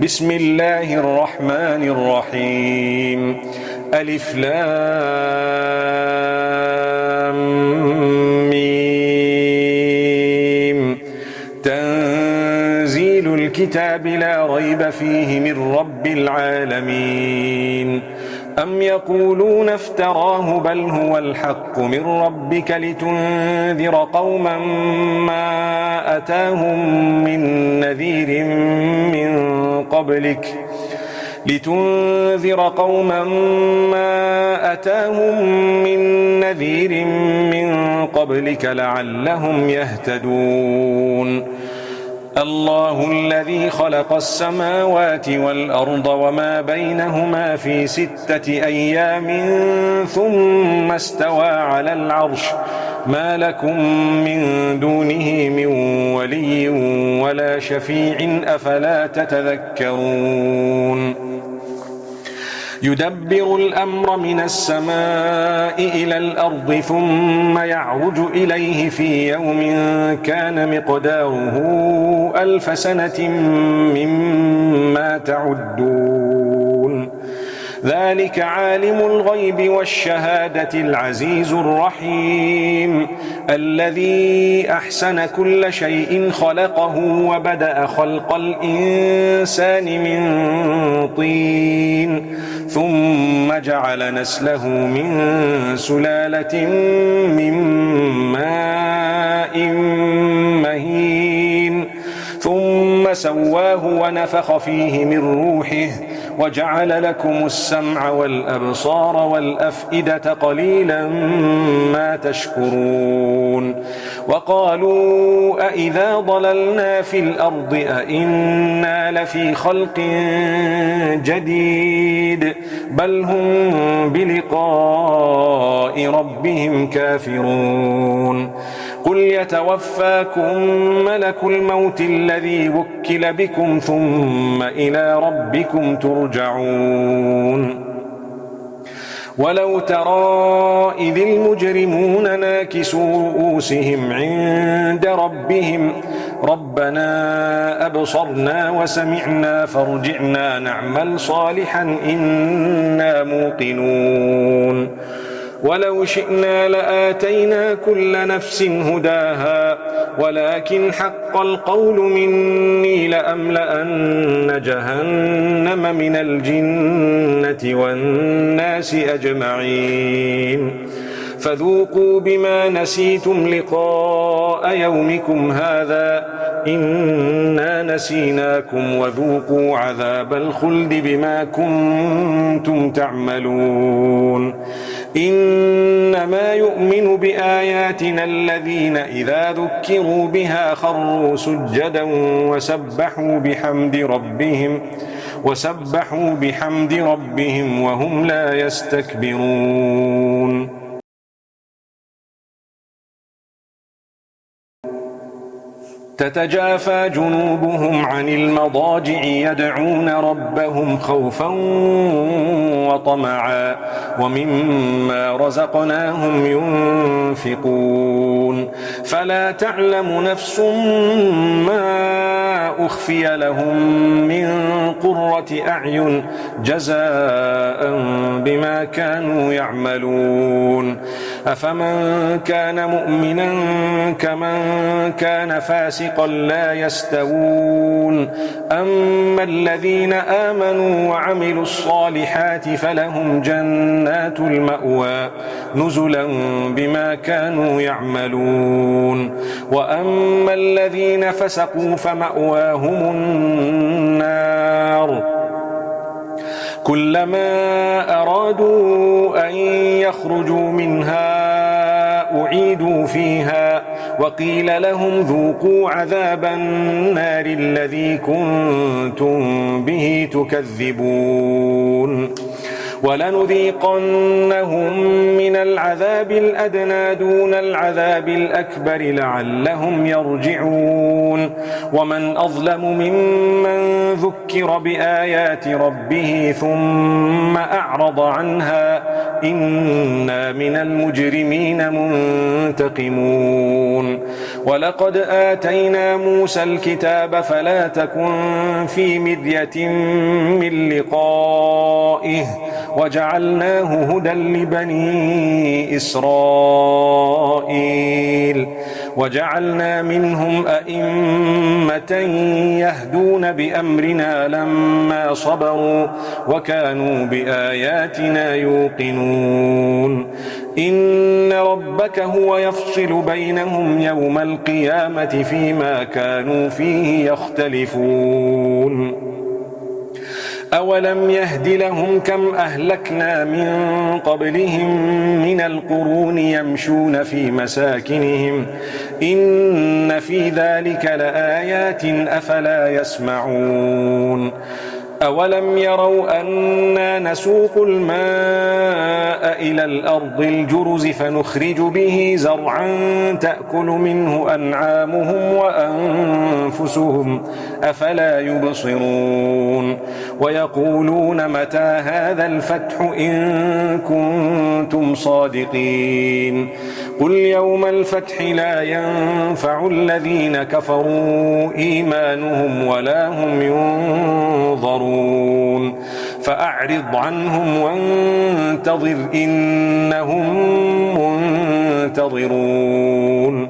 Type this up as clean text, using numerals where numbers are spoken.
بسم الله الرحمن الرحيم ألف لام ميم تنزيل الكتاب لا ريب فيه من رب العالمين أم يقولون افتراه بل هو الحق من ربك لتنذر قوما ما أتاهم من نذير من قبلك لعلهم يهتدون الله الذي خلق السماوات والأرض وما بينهما في 6 أيام ثم استوى على العرش ما لكم من دونه من ولي ولا شفيع أفلا تتذكرون يدبر الأمر من السماء إلى الأرض ثم يعرج إليه في يوم كان مقداره 1000 سنة مما تعدون ذلك عالم الغيب والشهادة العزيز الرحيم الذي أحسن كل شيء خلقه وبدأ خلق الإنسان من طين ثم جعل نسله من سلالة من ماء مهين ثم سواه ونفخ فيه من روحه وجعل لكم السمع والأبصار والأفئدة قليلا ما تشكرون وقالوا أإذا ضللنا في الأرض أإنا لفي خلق جديد بل هم بلقاء ربهم كافرون قل يتوفاكم ملك الموت الذي وكل بكم ثم إلى ربكم ترجعون ولو ترى إذ المجرمون ناكسوا رؤوسهم عند ربهم ربنا أبصرنا وسمعنا فارجعنا نعمل صالحا إنا موقنون ولو شئنا لآتينا كل نفس هداها ولكن حق القول مني لأملأن جهنم من الجنة والناس أجمعين فذوقوا بما نسيتم لقاء يومكم هذا إنا نسيناكم وذوقوا عذاب الخلد بما كنتم تعملون إنما يؤمن بآياتنا الذين إذا ذكروا بها خروا سجدا وسبحوا بحمد ربهم وهم لا يستكبرون تتجافى جنوبهم عن المضاجع يدعون ربهم خوفا وطمعا ومما رزقناهم ينفقون فلا تعلم نفس ما أخفي لهم من قرة أعين جزاء بما كانوا يعملون أفمن كان مؤمنا كمن كان فاسقا لا يستوون أما الذين آمنوا وعملوا الصالحات فلهم جنات المأوى نزلا بما كانوا يعملون وأما الذين فسقوا فمأواهم النار كلما أرادوا أن يخرجوا منها أعيدوا فيها وقيل لهم ذوقوا عذاب النار الذي كنتم به تكذبون ولنذيقنهم من العذاب الأدنى دون العذاب الأكبر لعلهم يرجعون ومن أظلم ممن ذكر بآيات ربه ثم أعرض عنها إنا من المجرمين منتقمون ولقد آتينا موسى الكتاب فلا تكن في مرية من لقائه وجعلناه هدى لبني إسرائيل وجعلنا منهم أئمة يهدون بأمرنا لما صبروا وكانوا بآياتنا يوقنون إن ربك هو يفصل بينهم يوم القيامة فيما كانوا فيه يختلفون أولم يهد لهم كم أهلكنا من قبلهم من القرون يمشون في مساكنهم إن في ذلك لآيات أفلا يسمعون أولم يروا أنا نسوق الماء إلى الأرض الجرز فنخرج به زرعا تأكل منه أنعامهم وأنفسهم أفلا يبصرون ويقولون متى هذا الفتح إن كنتم صادقين قل يوم الفتح لا ينفع الذين كفروا إيمانهم ولا هم ينظرون فأعرض عنهم وانتظر إنهم منتظرون